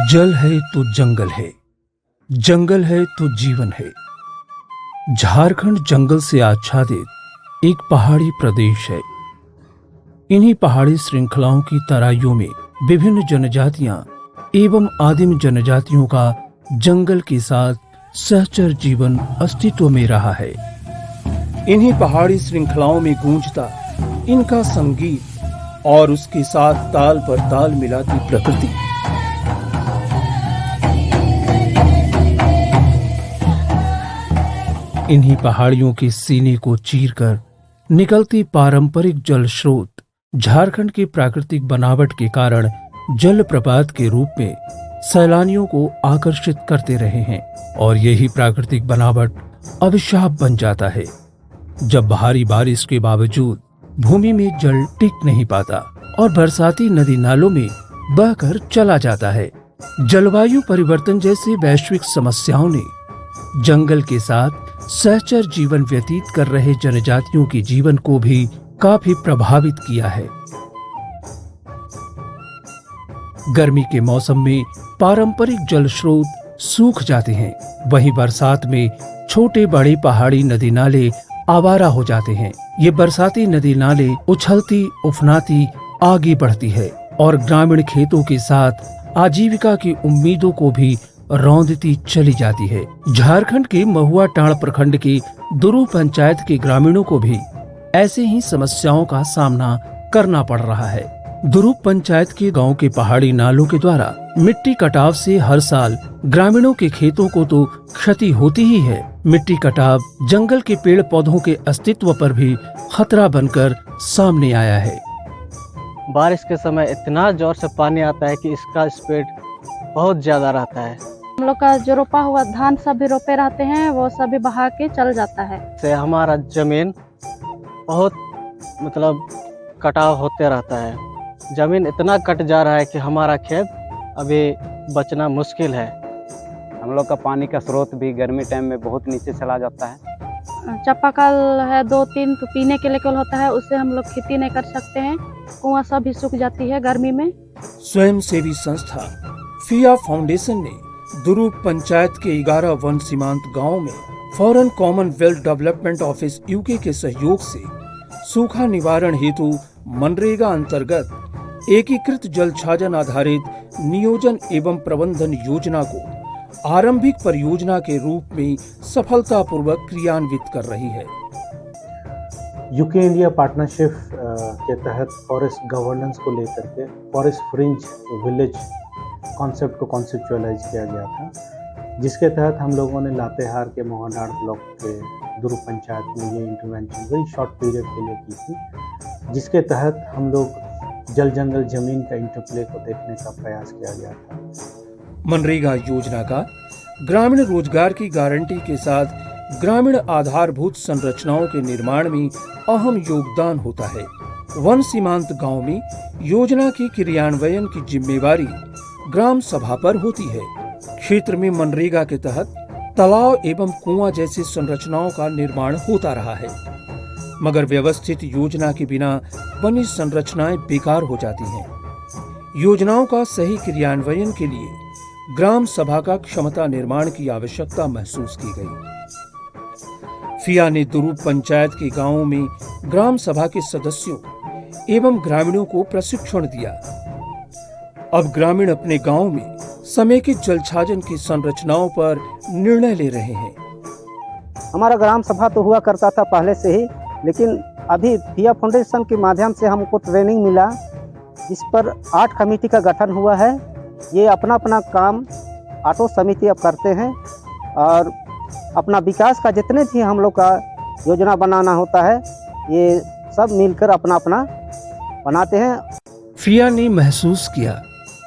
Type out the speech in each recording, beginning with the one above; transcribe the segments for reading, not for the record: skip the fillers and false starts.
जल है तो जंगल है, जंगल है तो जीवन है। झारखंड जंगल से आच्छादित एक पहाड़ी प्रदेश है। इन्हीं पहाड़ी श्रृंखलाओं की तराइयों में विभिन्न जनजातियां एवं आदिम जनजातियों का जंगल के साथ सहचर जीवन अस्तित्व में रहा है। इन्हीं पहाड़ी श्रृंखलाओं में गूंजता इनका संगीत और उसके साथ ताल पर ताल मिलाती प्रकृति। इन्हीं पहाड़ियों के सीने को चीरकर निकलती पारंपरिक जल स्रोत झारखंड की प्राकृतिक बनावट के कारण जलप्रपात के रूप में सैलानियों को आकर्षित करते रहे हैं और यही प्राकृतिक बनावट अभिशाप बन जाता है जब भारी बारिश के बावजूद भूमि में जल टिक नहीं पाता और बरसाती नदी नालों में बहकर चला जाता है। जलवायु परिवर्तन जैसी वैश्विक समस्याओं ने जंगल के साथ सहचर जीवन व्यतीत कर रहे जनजातियों के जीवन को भी काफी प्रभावित किया है। गर्मी के मौसम में पारंपरिक जल स्रोत सूख जाते हैं, वहीं बरसात में छोटे बड़े पहाड़ी नदी नाले आवारा हो जाते हैं। ये बरसाती नदी नाले उछलती उफनाती आगे बढ़ती है और ग्रामीण खेतों के साथ आजीविका की उम्मीदों को भी रौंदती चली जाती है। झारखंड के महुआ टांड़ प्रखंड की दुरू पंचायत के ग्रामीणों को भी ऐसे ही समस्याओं का सामना करना पड़ रहा है। दुरू पंचायत के गांव के पहाड़ी नालों के द्वारा मिट्टी कटाव से हर साल ग्रामीणों के खेतों को तो क्षति होती ही है। मिट्टी कटाव जंगल के पेड़ पौधों के अस्तित्व पर भी खतरा बनकर सामने आया है। बारिश के समय इतना जोर से पानी आता है कि इसका स्पीड बहुत ज्यादा रहता है। हम लोग का जो रोपा हुआ धान सब भी रोपे रहते हैं, वो सभी बहा के चल जाता है। से हमारा जमीन बहुत कटाव होते रहता है। जमीन इतना कट जा रहा है कि हमारा खेत अभी बचना मुश्किल है। हम लोग का पानी का स्रोत भी गर्मी टाइम में बहुत नीचे चला जाता है। चापाकल है 2-3 तो पीने के लिए केवल होता है, उससे हम लोग खेती नहीं कर सकते हैं। कुआं सब भी सूख जाती है गर्मी में। स्वयं सेवी संस्था फिया फाउंडेशन ने दुरू पंचायत के 11 वन सीमांत गाँव में foreign Commonwealth development office UK के सहयोग से सूखा निवारण हेतु मनरेगा अंतर्गत एकीकृत जल छाजन आधारित नियोजन एवं प्रबंधन योजना को आरंभिक परियोजना के रूप में सफलतापूर्वक क्रियान्वित कर रही है। यूके इंडिया पार्टनरशिप के तहत फॉरेस्ट गवर्नेंस को लेकर के फॉरेस्ट फ्रिंज विलेज कॉन्सेप्ट को कॉन्सेप्चुअलाइज किया गया था, जिसके तहत हम लोगों ने लातेहार के मोहनाड़ ब्लॉक के दुरू पंचायत में ये इंटरवेंशन वेरी शॉर्ट पीरियड के लिए की थी, जिसके तहत हम लोग जल जंगल जमीन का इंटरप्ले को देखने का प्रयास किया गया था। मनरेगा योजना का ग्रामीण रोजगार की गारंटी के साथ ग्रामीण आधारभूत संरचनाओं के निर्माण में अहम योगदान होता है। वन सीमांत गांव में योजना के क्रियान्वयन की जिम्मेवारी ग्राम सभा पर होती है। क्षेत्र में मनरेगा के तहत तालाब एवं कुआं जैसी संरचनाओं का निर्माण होता रहा है, मगर व्यवस्थित योजना के बिना बनी संरचनाएं बेकार हो जाती हैं। योजनाओं का सही क्रियान्वयन के लिए ग्राम सभा का क्षमता निर्माण की आवश्यकता महसूस की गई। फिया ने दुरू पंचायत के गांवों में ग्राम सभा के सदस्यों एवं ग्रामीणों को प्रशिक्षण दिया। अब ग्रामीण अपने गांव में समेकित जल छाजन की संरचनाओं पर निर्णय ले रहे हैं। हमारा ग्राम सभा तो हुआ करता था पहले से ही, लेकिन अभी फिया फाउंडेशन के माध्यम से हमको ट्रेनिंग मिला, जिस पर 8 कमेटी का गठन हुआ है। ये अपना अपना काम 8 समिति अब करते हैं और अपना विकास का जितने भी हम लोग का योजना बनाना होता है, ये सब मिलकर अपना अपना बनाते हैं। फिया ने महसूस किया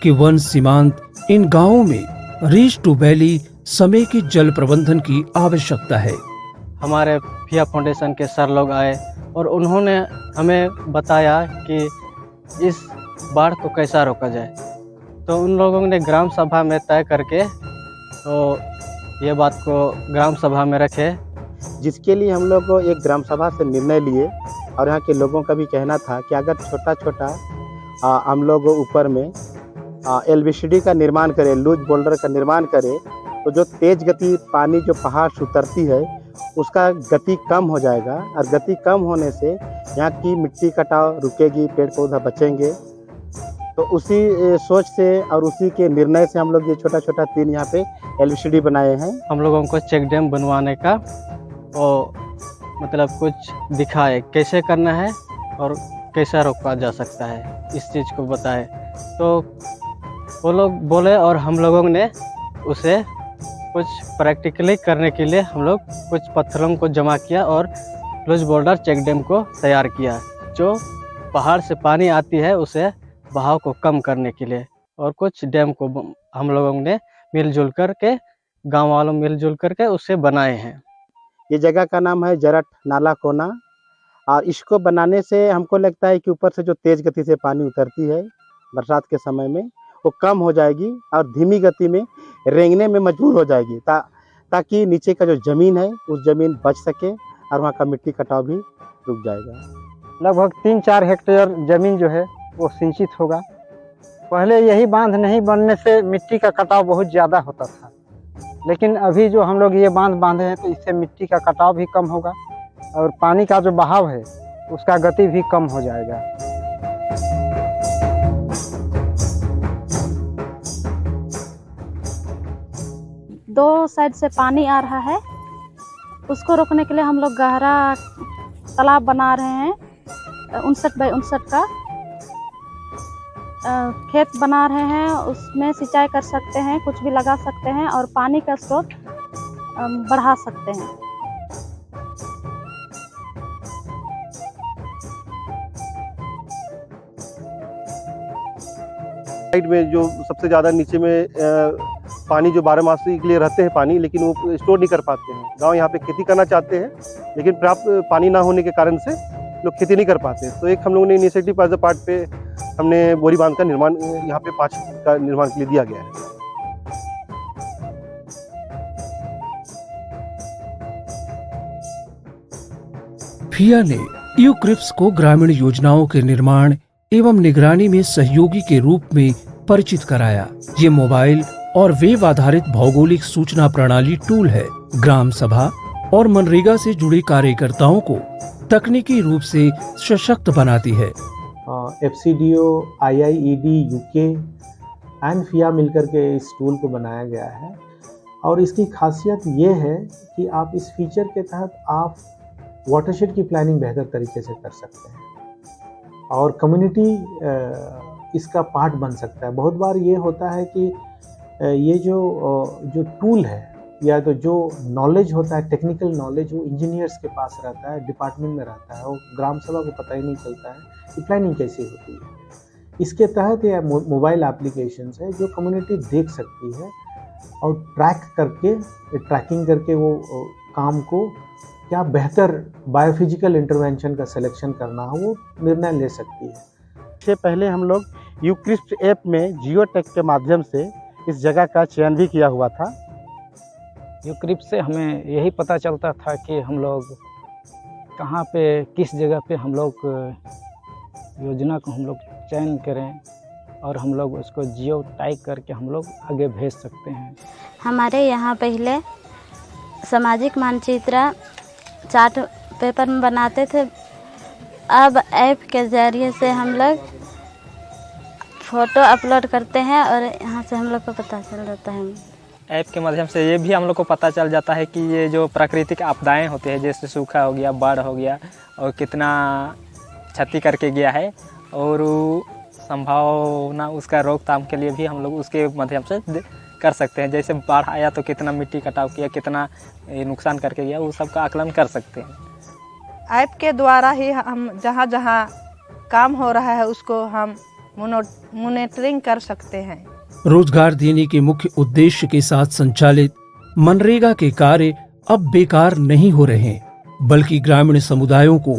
कि वन सीमांत इन गांवों में रीच टू वैली समेकित जल प्रबंधन की आवश्यकता है। हमारे फिया फाउंडेशन के सर लोग आए और उन्होंने हमें बताया कि इस बाढ़ को कैसा रोका जाए। तो उन लोगों ने ग्राम सभा में तय करके तो ये बात को ग्राम सभा में रखे, जिसके लिए हम लोग एक ग्राम सभा से निर्णय लिए और यहाँ के लोगों का भी कहना था कि अगर छोटा छोटा हम लोग ऊपर में LVCD का निर्माण करें, लूज बोल्डर का निर्माण करें, तो जो तेज गति पानी जो पहाड़ से उतरती है उसका गति कम हो जाएगा, और गति कम होने से यहाँ की मिट्टी कटाव रुकेगी, पेड़ पौधा बचेंगे। तो उसी सोच से और उसी के निर्णय से हम लोग ये छोटा छोटा 3 यहाँ पे LVCD बनाए हैं। हम लोगों को चेक डैम बनवाने का और मतलब कुछ दिखाए कैसे करना है और कैसा रोका जा सकता है, इस चीज़ को बताए। तो वो लोग बोले और हम लोगों ने उसे कुछ प्रैक्टिकली करने के लिए हम लोग कुछ पत्थरों को जमा किया और लूज बोल्डर चेक डैम को तैयार किया, जो पहाड़ से पानी आती है उसे बहाव को कम करने के लिए। और कुछ डैम को हम लोगों ने मिलजुल कर के, गाँव वालों मिलजुल कर के उसे बनाए हैं। ये जगह का नाम है जरट नाला कोना, और इसको बनाने से हमको लगता है कि ऊपर से जो तेज़ गति से पानी उतरती है बरसात के समय में वो कम हो जाएगी और धीमी गति में रेंगने में मजबूर हो जाएगी, ताकि नीचे का जो ज़मीन है उस ज़मीन बच सके और वहाँ का मिट्टी कटाव भी रुक जाएगा। लगभग 3-4 हेक्टेयर ज़मीन जो है वो सिंचित होगा। पहले यही बांध नहीं बनने से मिट्टी का कटाव बहुत ज़्यादा होता था, लेकिन अभी जो हम लोग ये बांध बांधे हैं तो इससे मिट्टी का कटाव भी कम होगा और पानी का जो बहाव है उसका गति भी कम हो जाएगा। दो साइड से पानी आ रहा है, उसको रोकने के लिए हम लोग गहरा तालाब बना रहे हैं। 59 बाई 59 का खेत बना रहे हैं, उसमें सिंचाई कर सकते हैं, कुछ भी लगा सकते हैं और पानी का स्रोत बढ़ा सकते हैं। साइड में जो सबसे ज़्यादा नीचे में पानी जो 12 मास के लिए रहते हैं पानी, लेकिन वो स्टोर नहीं कर पाते हैं। गांव यहाँ पे खेती करना चाहते हैं, लेकिन प्राप्त पानी ना होने के कारण से लोग खेती नहीं कर पाते। तो एक हम लोगों ने इनिशिएटिव एज अ पार्ट पे हमने बोरी बांध का निर्माण यहाँ पे 5 का निर्माण के लिए दिया गया है। फिया ने यूक्रिप्स को ग्रामीण योजनाओं के निर्माण एवं निगरानी में सहयोगी के रूप में परिचित कराया। ये मोबाइल और वेब आधारित भौगोलिक सूचना प्रणाली टूल है। ग्राम सभा और मनरेगा से जुड़े कार्यकर्ताओं को तकनीकी रूप से सशक्त बनाती है। FCDO, IIED, UK एंड फिया मिलकर के इस टूल को बनाया गया है, और इसकी खासियत ये है कि आप इस फीचर के तहत आप वाटरशेड की प्लानिंग बेहतर तरीके से कर सकते हैं और कम्युनिटी इसका पार्ट बन सकता है। बहुत बार ये होता है कि ये जो टूल है या तो जो नॉलेज होता है, टेक्निकल नॉलेज, वो इंजीनियर्स के पास रहता है, डिपार्टमेंट में रहता है, और ग्राम सभा को पता ही नहीं चलता है कि प्लानिंग कैसी होती है। इसके तहत ये मोबाइल एप्लीकेशंस है जो कम्युनिटी देख सकती है और ट्रैकिंग करके वो काम को क्या बेहतर बायोफिजिकल इंटरवेंशन का सिलेक्शन करना हो वो निर्णय ले सकती है। इससे पहले हम लोग यूक्रिप्स ऐप में जियोटैग के माध्यम से इस जगह का चयन भी किया हुआ था। यूक्रिप्स से हमें यही पता चलता था कि हम लोग कहाँ पे, किस जगह पे हम लोग योजना को हम लोग चयन करें और हम लोग उसको जियो टैग करके हम लोग आगे भेज सकते हैं। हमारे यहाँ पहले सामाजिक मानचित्र चार्ट पेपर में बनाते थे, अब ऐप के ज़रिए से हम लोग फ़ोटो अपलोड करते हैं और यहाँ से हम लोग को पता चल जाता है। ऐप के माध्यम से ये भी हम लोग को पता चल जाता है कि ये जो प्राकृतिक आपदाएं होती है, जैसे सूखा हो गया, बाढ़ हो गया, और कितना क्षति करके गया है, और संभावना उसका रोकथाम के लिए भी हम लोग उसके माध्यम से कर सकते हैं। जैसे बाढ़ आया तो कितना मिट्टी कटाव किया, कितना नुकसान करके गया, वो सब का आकलन कर सकते हैं। ऐप के द्वारा ही हम जहाँ जहाँ काम हो रहा है उसको हम मॉनिटरिंग कर सकते हैं। रोजगार देने के मुख्य उद्देश्य के साथ संचालित मनरेगा के कार्य अब बेकार नहीं हो रहे हैं, बल्कि ग्रामीण समुदायों को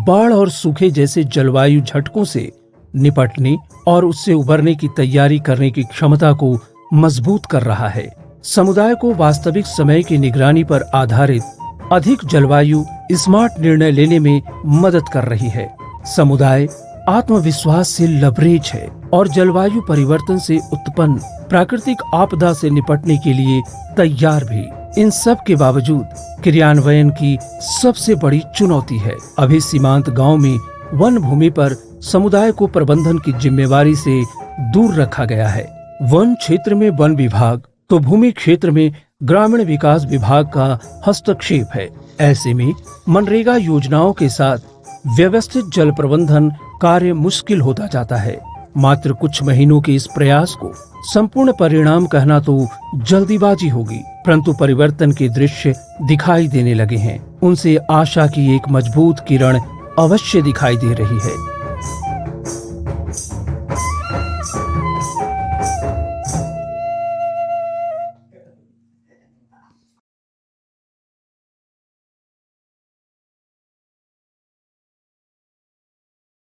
बाढ़ और सूखे जैसे जलवायु झटकों से निपटने और उससे उबरने की तैयारी करने की क्षमता को मजबूत कर रहा है। समुदाय को वास्तविक समय की निगरानी पर आधारित अधिक जलवायु स्मार्ट निर्णय लेने में मदद कर रही है। समुदाय आत्मविश्वास से लबरेज है। और जलवायु परिवर्तन से उत्पन्न प्राकृतिक आपदा से निपटने के लिए तैयार भी। इन सब के बावजूद क्रियान्वयन की सबसे बड़ी चुनौती है। अभी सीमांत गांव में वन भूमि पर समुदाय को प्रबंधन की जिम्मेवारी से दूर रखा गया है। वन क्षेत्र में वन विभाग तो भूमि क्षेत्र में ग्रामीण विकास विभाग का हस्तक्षेप है। ऐसे में मनरेगा योजनाओं के साथ व्यवस्थित जल प्रबंधन कार्य मुश्किल होता जाता है। मात्र कुछ महीनों के इस प्रयास को संपूर्ण परिणाम कहना तो जल्दीबाजी होगी, परंतु परिवर्तन के दृश्य दिखाई देने लगे हैं। उनसे आशा की एक मजबूत किरण अवश्य दिखाई दे रही है।